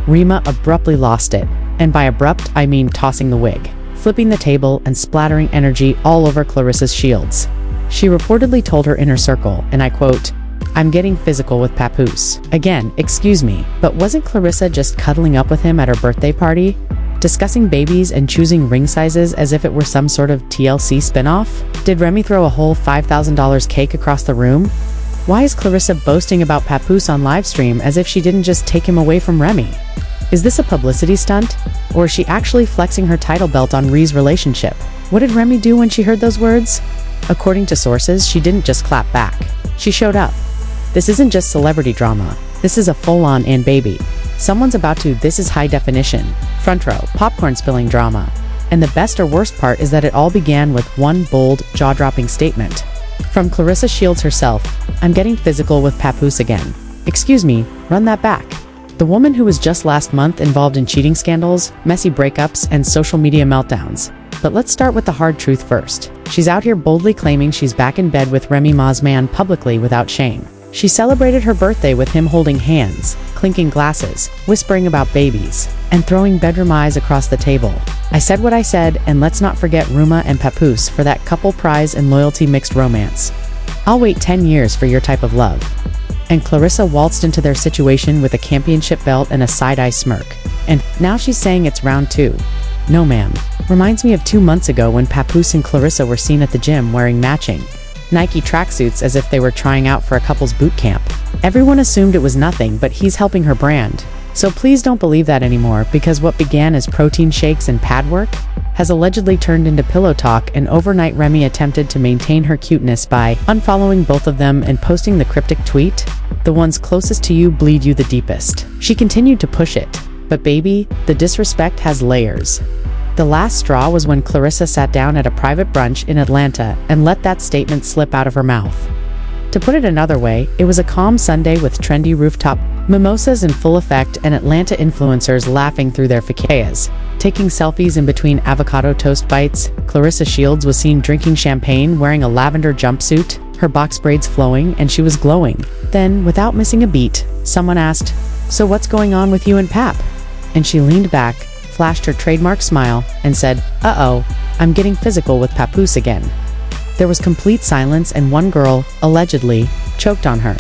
Remy abruptly lost it. And by abrupt, I mean tossing the wig, flipping the table, and splattering energy all over Claressa's shields. She reportedly told her inner circle, and I quote, "I'm getting physical with Papoose." Again, excuse me, but wasn't Claressa just cuddling up with him at her birthday party? Discussing babies and choosing ring sizes as if it were some sort of TLC spinoff? Did Remy throw a whole $5,000 cake across the room? Why is Claressa boasting about Papoose on livestream as if she didn't just take him away from Remy? Is this a publicity stunt? Or is she actually flexing her title belt on Rhee's relationship? What did Remy do when she heard those words? According to sources, she didn't just clap back. She showed up. This isn't just celebrity drama. This is a full-on and baby. Someone's about to, this is high definition, front row, popcorn spilling drama. And the best or worst part is that it all began with one bold, jaw-dropping statement. From Claressa Shields herself, "I'm getting physical with Papoose again." Excuse me, run that back. The woman who was just last month involved in cheating scandals, messy breakups, and social media meltdowns. But let's start with the hard truth first. She's out here boldly claiming she's back in bed with Remy Ma's man publicly without shame. She celebrated her birthday with him holding hands, clinking glasses, whispering about babies, and throwing bedroom eyes across the table. I said what I said, and let's not forget Remy and Papoose for that couple prize and loyalty mixed romance. I'll wait 10 years for your type of love. And Claressa waltzed into their situation with a championship belt and a side-eye smirk. And now she's saying it's round 2. No ma'am. Reminds me of 2 months ago when Papoose and Claressa were seen at the gym wearing matching Nike tracksuits as if they were trying out for a couple's boot camp. Everyone assumed it was nothing, but he's helping her brand. So please don't believe that anymore, because what began as protein shakes and pad work has allegedly turned into pillow talk, and overnight Remy attempted to maintain her cuteness by unfollowing both of them and posting the cryptic tweet, "The ones closest to you bleed you the deepest." She continued to push it. But baby, the disrespect has layers. The last straw was when Claressa sat down at a private brunch in Atlanta and let that statement slip out of her mouth. To put it another way, it was a calm Sunday with trendy rooftop mimosas in full effect and Atlanta influencers laughing through their fakeas. Taking selfies in between avocado toast bites, Claressa Shields was seen drinking champagne wearing a lavender jumpsuit, her box braids flowing, and she was glowing. Then, without missing a beat, someone asked, "So what's going on with you and Pap?" And she leaned back, flashed her trademark smile, and said, "Uh-oh, I'm getting physical with Papoose again." There was complete silence, and one girl, allegedly, choked on her.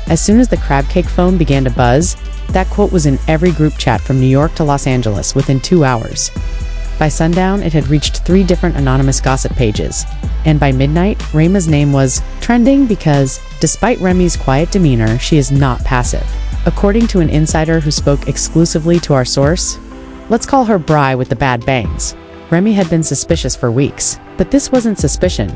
As soon as the crab cake phone began to buzz, that quote was in every group chat from New York to Los Angeles within 2 hours. By sundown, it had reached 3 different anonymous gossip pages. And by midnight, Remy's name was trending because, despite Remy's quiet demeanor, she is not passive. According to an insider who spoke exclusively to our source, let's call her Bri with the bad bangs, Remy had been suspicious for weeks. But this wasn't suspicion.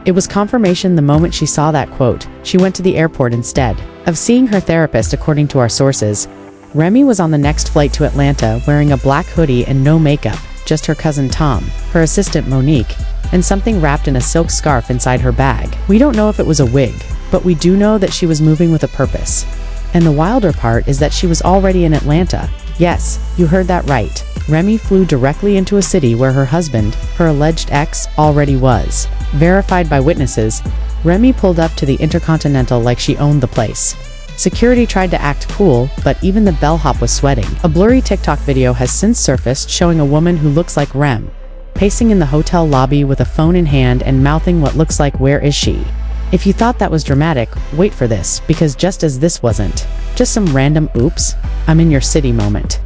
It was confirmation the moment she saw that quote. She went to the airport instead of seeing her therapist, according to our sources. Remy was on the next flight to Atlanta wearing a black hoodie and no makeup, just her cousin Tom, her assistant Monique, and something wrapped in a silk scarf inside her bag. We don't know if it was a wig, but we do know that she was moving with a purpose. And the wilder part is that she was already in Atlanta. Yes, you heard that right. Remy flew directly into a city where her husband, her alleged ex, already was. Verified by witnesses, Remy pulled up to the Intercontinental like she owned the place. Security tried to act cool, but even the bellhop was sweating. A blurry TikTok video has since surfaced showing a woman who looks like Rem, pacing in the hotel lobby with a phone in hand and mouthing what looks like "Where is she?" If you thought that was dramatic, wait for this, because just as this wasn't just some random "oops, I'm in your city" moment.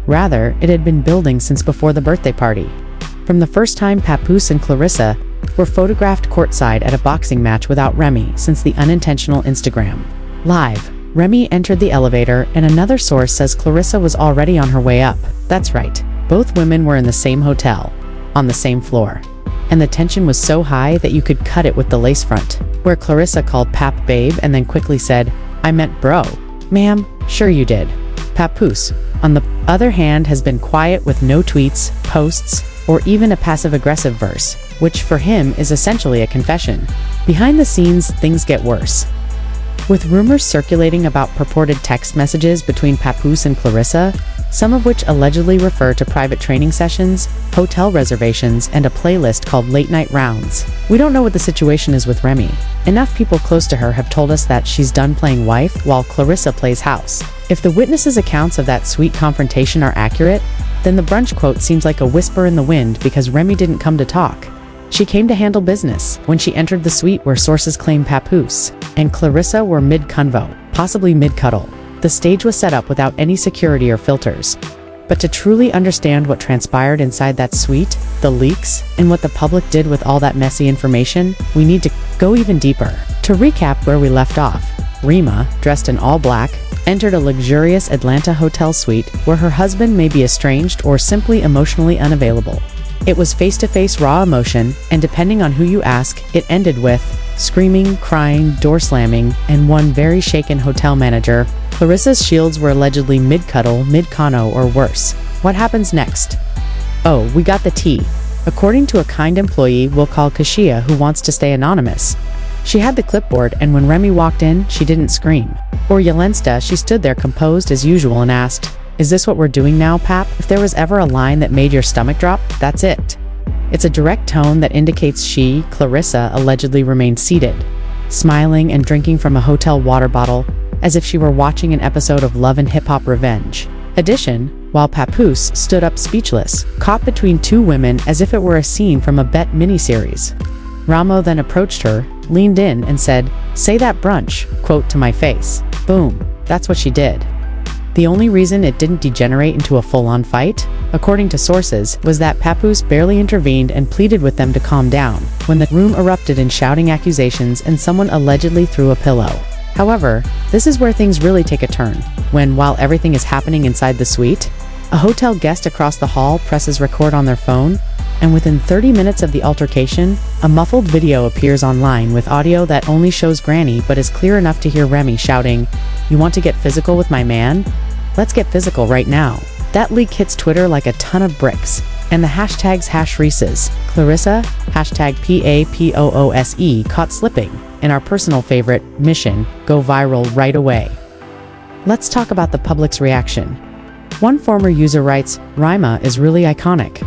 Rather, it had been building since before the birthday party. From the first time Papoose and Claressa were photographed courtside at a boxing match without Remy since the unintentional Instagram Live, Remy entered the elevator, and another source says Claressa was already on her way up. That's right, both women were in the same hotel, on the same floor. And the tension was so high that you could cut it with the lace front, where Claressa called Pap babe and then quickly said, "I meant bro." "Ma'am, sure you did." Papoose, on the other hand, has been quiet with no tweets, posts, or even a passive-aggressive verse, which for him is essentially a confession. Behind the scenes, things get worse. With rumors circulating about purported text messages between Papoose and Claressa, some of which allegedly refer to private training sessions, hotel reservations, and a playlist called Late Night Rounds. We don't know what the situation is with Remy. Enough people close to her have told us that she's done playing wife while Claressa plays house. If the witnesses' accounts of that suite confrontation are accurate, then the brunch quote seems like a whisper in the wind because Remy didn't come to talk. She came to handle business when she entered the suite where sources claim Papoose and Claressa were mid-convo, possibly mid-cuddle. The stage was set up without any security or filters. But to truly understand what transpired inside that suite, the leaks, and what the public did with all that messy information, we need to go even deeper. To recap where we left off, Remy, dressed in all black, entered a luxurious Atlanta hotel suite where her husband may be estranged or simply emotionally unavailable. It was face-to-face raw emotion, and depending on who you ask, it ended with screaming, crying, door slamming, and one very shaken hotel manager. Claressa's shields were allegedly mid-cuddle, mid-cono, or worse. What happens next? Oh, we got the tea. According to a kind employee we'll call Kashia who wants to stay anonymous. She had the clipboard, and when Remy walked in, she didn't scream. Or Yelensta, she stood there composed as usual and asked, "Is this what we're doing now, Pap?" If there was ever a line that made your stomach drop, that's it. It's a direct tone that indicates she, Claressa, allegedly remained seated, smiling and drinking from a hotel water bottle, as if she were watching an episode of Love and Hip Hop Revenge. Addition, while Papoose stood up speechless, caught between two women as if it were a scene from a Bet miniseries. Ramo then approached her, leaned in, and said, "Say that brunch," quote, "to my face." Boom. That's what she did. The only reason it didn't degenerate into a full-on fight, according to sources, was that Papoose barely intervened and pleaded with them to calm down when the room erupted in shouting accusations and someone allegedly threw a pillow. However, this is where things really take a turn, when, while everything is happening inside the suite, a hotel guest across the hall presses record on their phone, and within 30 minutes of the altercation, a muffled video appears online with audio that only shows Granny but is clear enough to hear Remy shouting, "You want to get physical with my man? Let's get physical right now." That leak hits Twitter like a ton of bricks, and the hashtags #Reese's, Claressa, #PAPOOSE caught slipping, and our personal favorite, Mission, go viral right away. Let's talk about the public's reaction. One former user writes, "Remy is really iconic."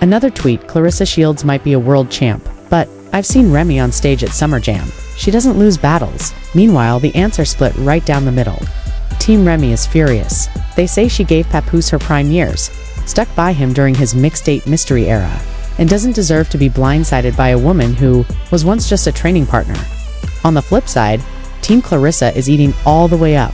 Another tweet, "Claressa Shields might be a world champ, but I've seen Remy on stage at Summer Jam. She doesn't lose battles." Meanwhile, the answer split right down the middle. Team Remy is furious. They say she gave Papoose her prime years, stuck by him during his mixtape mystery era, and doesn't deserve to be blindsided by a woman who was once just a training partner. On the flip side, Team Claressa is eating all the way up.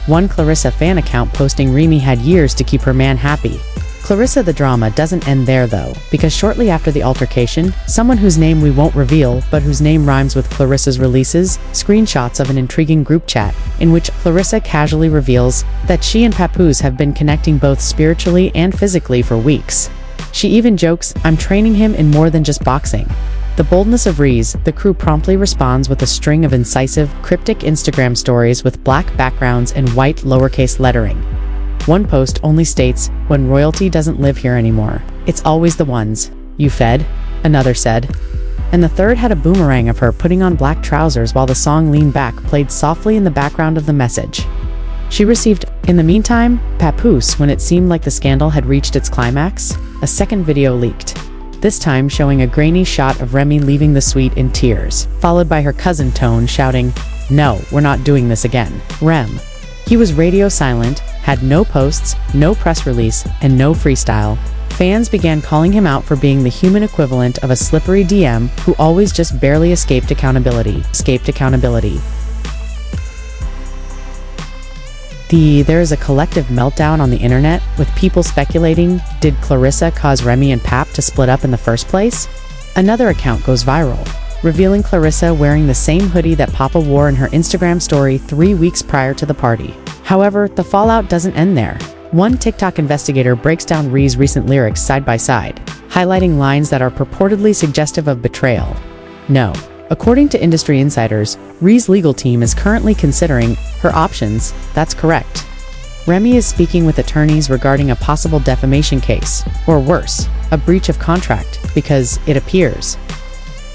One Claressa fan account posting Remy had years to keep her man happy. Claressa, the drama doesn't end there though, because shortly after the altercation, someone whose name we won't reveal but whose name rhymes with Claressa's releases screenshots of an intriguing group chat in which Claressa casually reveals that she and Papoose have been connecting both spiritually and physically for weeks. She even jokes, "I'm training him in more than just boxing." The boldness of Rees, the crew promptly responds with a string of incisive, cryptic Instagram stories with black backgrounds and white lowercase lettering. One post only states, "When royalty doesn't live here anymore, it's always the ones you fed," another said. And the third had a boomerang of her putting on black trousers while the song Lean Back played softly in the background of the message. She received, in the meantime, Papoose, when it seemed like the scandal had reached its climax, a second video leaked. This time showing a grainy shot of Remy leaving the suite in tears, followed by her cousin Tone shouting, "No, we're not doing this again, Rem." He was radio silent, had no posts, no press release, and no freestyle. Fans began calling him out for being the human equivalent of a slippery DM who always just barely escaped accountability. There is a collective meltdown on the internet, with people speculating, did Claressa cause Remy and Pap to split up in the first place? Another account goes viral, revealing Claressa wearing the same hoodie that Papa wore in her Instagram story 3 weeks prior to the party. However, the fallout doesn't end there. One TikTok investigator breaks down Ree's recent lyrics side by side, highlighting lines that are purportedly suggestive of betrayal. No. According to industry insiders, Ree's legal team is currently considering her options. That's correct. Remy is speaking with attorneys regarding a possible defamation case, or worse, a breach of contract, because, it appears,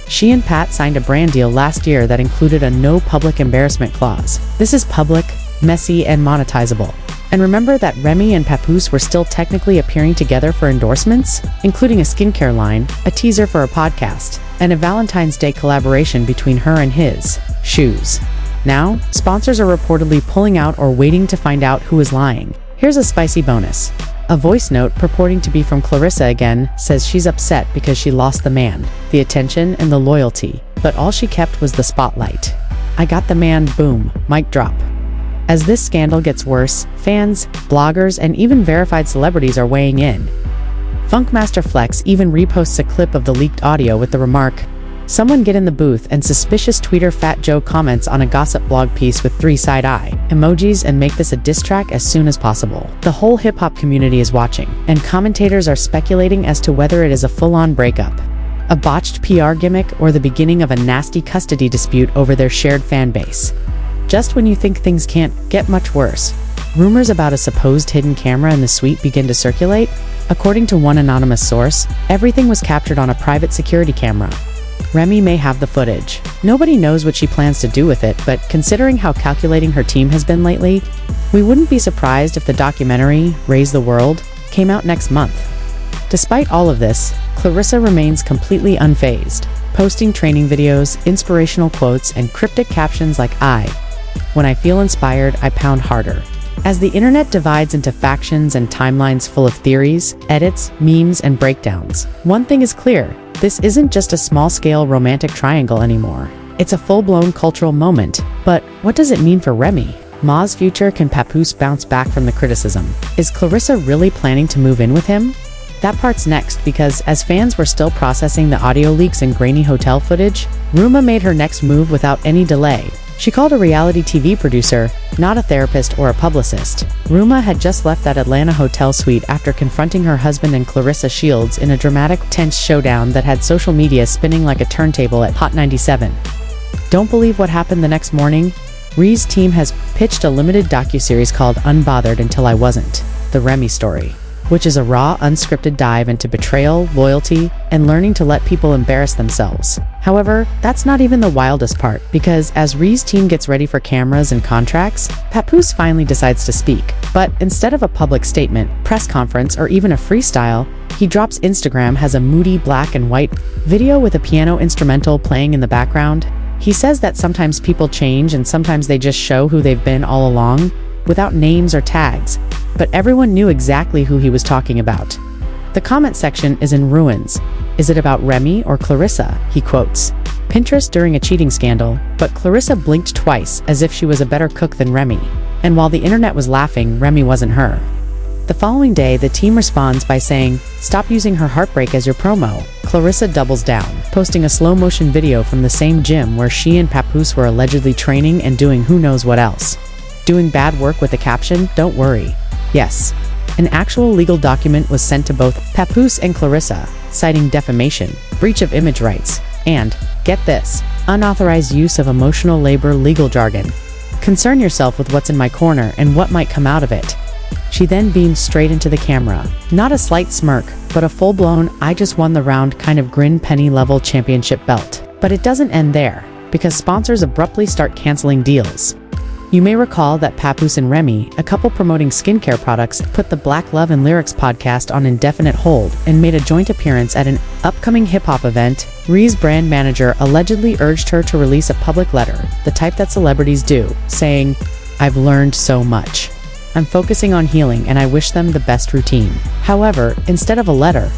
she and Pat signed a brand deal last year that included a no public embarrassment clause. This is public, messy, and monetizable. And remember that Remy and Papoose were still technically appearing together for endorsements, including a skincare line, a teaser for a podcast, and a Valentine's Day collaboration between her and his shoes. Now, sponsors are reportedly pulling out or waiting to find out who is lying. Here's a spicy bonus. A voice note purporting to be from Claressa again says she's upset because she lost the man, the attention, and the loyalty, but all she kept was the spotlight. I got the man, boom, mic drop. As this scandal gets worse, fans, bloggers, and even verified celebrities are weighing in. Funkmaster Flex even reposts a clip of the leaked audio with the remark, "Someone get in the booth," and suspicious tweeter Fat Joe comments on a gossip blog piece with 3 side-eye emojis and make this a diss track as soon as possible. The whole hip-hop community is watching, and commentators are speculating as to whether it is a full-on breakup, a botched PR gimmick, or the beginning of a nasty custody dispute over their shared fan base. Just when you think things can't get much worse, rumors about a supposed hidden camera in the suite begin to circulate. According to one anonymous source, everything was captured on a private security camera. Remy may have the footage. Nobody knows what she plans to do with it, but considering how calculating her team has been lately, we wouldn't be surprised if the documentary, Raise the World, came out next month. Despite all of this, Claressa remains completely unfazed, posting training videos, inspirational quotes, and cryptic captions like "When I feel inspired, I pound harder." As the internet divides into factions and timelines full of theories, edits, memes, and breakdowns, one thing is clear: this isn't just a small-scale romantic triangle anymore. It's a full-blown cultural moment. But what does it mean for Remy? Ma's future? Can Papoose bounce back from the criticism? Is Claressa really planning to move in with him? That part's next, because as fans were still processing the audio leaks and grainy hotel footage, Remy made her next move without any delay. She called a reality TV producer, not a therapist or a publicist. Remy had just left that Atlanta hotel suite after confronting her husband and Claressa Shields in a dramatic, tense showdown that had social media spinning like a turntable at Hot 97. Don't believe what happened the next morning? Ree's team has pitched a limited docuseries called Unbothered Until I Wasn't, the Remy story, which is a raw, unscripted dive into betrayal, loyalty, and learning to let people embarrass themselves. However, that's not even the wildest part, because as Ree's team gets ready for cameras and contracts, Papoose finally decides to speak. But instead of a public statement, press conference, or even a freestyle, he drops Instagram has a moody black and white video with a piano instrumental playing in the background. He says that sometimes people change and sometimes they just show who they've been all along, without names or tags. But everyone knew exactly who he was talking about. The comment section is in ruins. Is it about Remy or Claressa? He quotes Pinterest during a cheating scandal, but Claressa blinked twice as if she was a better cook than Remy. And while the internet was laughing, Remy wasn't her. The following day, the team responds by saying, "Stop using her heartbreak as your promo." Claressa doubles down, posting a slow-motion video from the same gym where she and Papoose were allegedly training and doing who knows what else. Doing bad work with the caption, "Don't worry." Yes, an actual legal document was sent to both Papoose and Claressa, citing defamation, breach of image rights, and, get this, unauthorized use of emotional labor legal jargon. "Concern yourself with what's in my corner and what might come out of it." She then beamed straight into the camera. Not a slight smirk, but a full-blown, "I just won the round" kind of grin, penny-level championship belt. But it doesn't end there, because sponsors abruptly start canceling deals. You may recall that Papoose and Remy, a couple promoting skincare products, put the Black Love and Lyrics podcast on indefinite hold and made a joint appearance at an upcoming hip-hop event. Ree's brand manager allegedly urged her to release a public letter, the type that celebrities do, saying, "I've learned so much. I'm focusing on healing and I wish them the best routine." However, instead of a letter,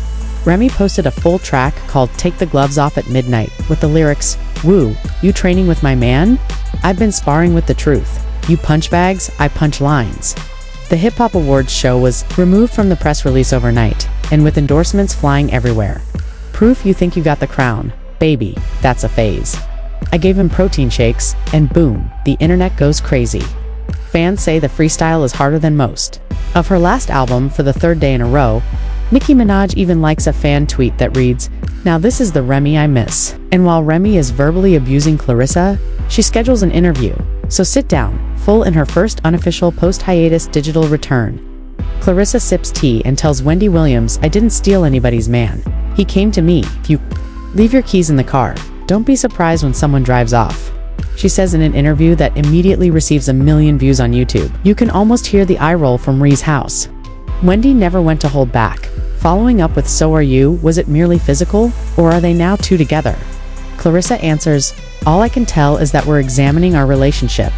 Remy posted a full track called "Take the Gloves Off at Midnight" with the lyrics, "Woo, you training with my man? I've been sparring with the truth. You punch bags, I punch lines." The Hip Hop Awards show was removed from the press release overnight, and with endorsements flying everywhere. "Proof you think you got the crown? Baby, that's a phase. I gave him protein shakes, and boom, the internet goes crazy." Fans say the freestyle is harder than most. Of her last album, for the 3rd day in a row, Nicki Minaj even likes a fan tweet that reads, "Now this is the Remy I miss." And while Remy is verbally abusing Claressa, she schedules an interview. So sit down, full in her first unofficial post-hiatus digital return. Claressa sips tea and tells Wendy Williams, "I didn't steal anybody's man. He came to me. If you leave your keys in the car, don't be surprised when someone drives off." She says in an interview that immediately receives 1 million views on YouTube. You can almost hear the eye roll from Ree's house. Wendy never went to hold back, following up with, "So are you? Was it merely physical? Or are they now two together?" Claressa answers, All I can tell is that we're examining our relationship.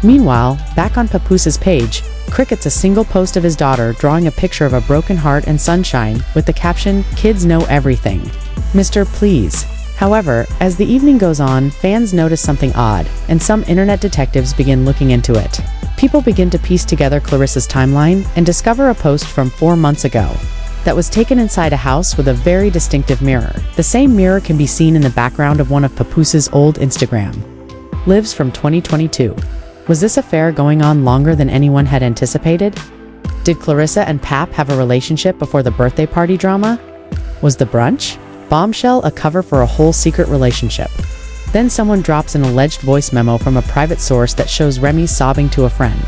Meanwhile, back on Papoose's page, crickets a single post of his daughter drawing a picture of a broken heart and sunshine, with the caption, "Kids know everything. Mr. Please." However, as the evening goes on, fans notice something odd, and some internet detectives begin looking into it. People begin to piece together Claressa's timeline and discover a post from 4 months ago that was taken inside a house with a very distinctive mirror. The same mirror can be seen in the background of one of Papoose's old Instagram lives from 2022. Was this affair going on longer than anyone had anticipated? Did Claressa and Pap have a relationship before the birthday party drama? Was the brunch bombshell a cover for a whole secret relationship? Then someone drops an alleged voice memo from a private source that shows Remy sobbing to a friend.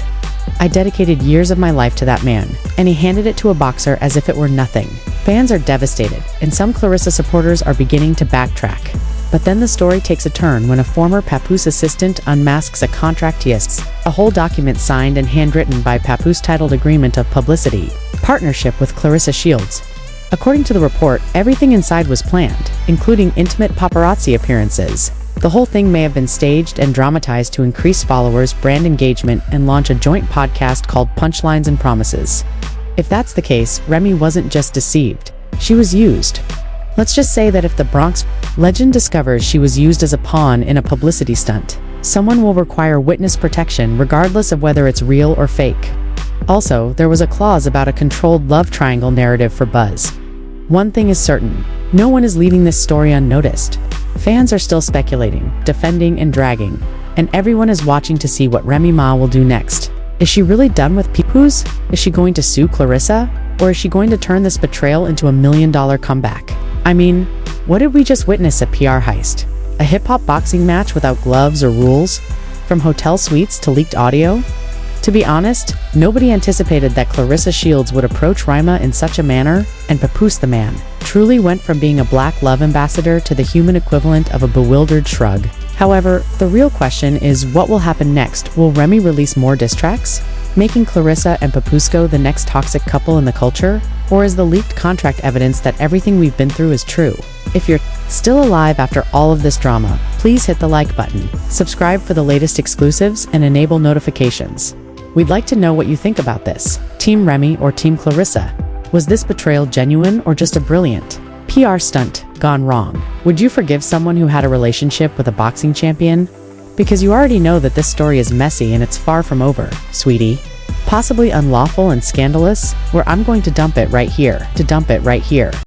"I dedicated years of my life to that man, and he handed it to a boxer as if it were nothing." Fans are devastated, and some Claressa supporters are beginning to backtrack. But then the story takes a turn when a former Papoose assistant unmasks a contract he has, a whole document signed and handwritten by Papoose titled Agreement of Publicity, Partnership with Claressa Shields. According to the report, everything inside was planned, including intimate paparazzi appearances. The whole thing may have been staged and dramatized to increase followers, brand engagement, and launch a joint podcast called Punchlines and Promises. If that's the case, Remy wasn't just deceived, she was used. Let's just say that if the Bronx legend discovers she was used as a pawn in a publicity stunt, someone will require witness protection regardless of whether it's real or fake. Also, there was a clause about a controlled love triangle narrative for buzz. One thing is certain, no one is leaving this story unnoticed. Fans are still speculating, defending, and dragging, and everyone is watching to see what Remy Ma will do next. Is she really done with Papoose? Is she going to sue Claressa? Or is she going to turn this betrayal into a $1 million comeback? I mean, what did we just witness? A PR heist? A hip-hop boxing match without gloves or rules? From hotel suites to leaked audio? To be honest, nobody anticipated that Claressa Shields would approach Remy in such a manner, and Papoose the man truly went from being a black love ambassador to the human equivalent of a bewildered shrug. However, the real question is, what will happen next? Will Remy release more diss tracks, making Claressa and Papoose the next toxic couple in the culture? Or is the leaked contract evidence that everything we've been through is true? If you're still alive after all of this drama, please hit the like button, subscribe for the latest exclusives, and enable notifications. We'd like to know what you think about this. Team Remy or Team Claressa? Was this betrayal genuine or just a brilliant PR stunt gone wrong? Would you forgive someone who had a relationship with a boxing champion? Because you already know that this story is messy and it's far from over, sweetie. Possibly unlawful and scandalous, where I'm going to dump it right here.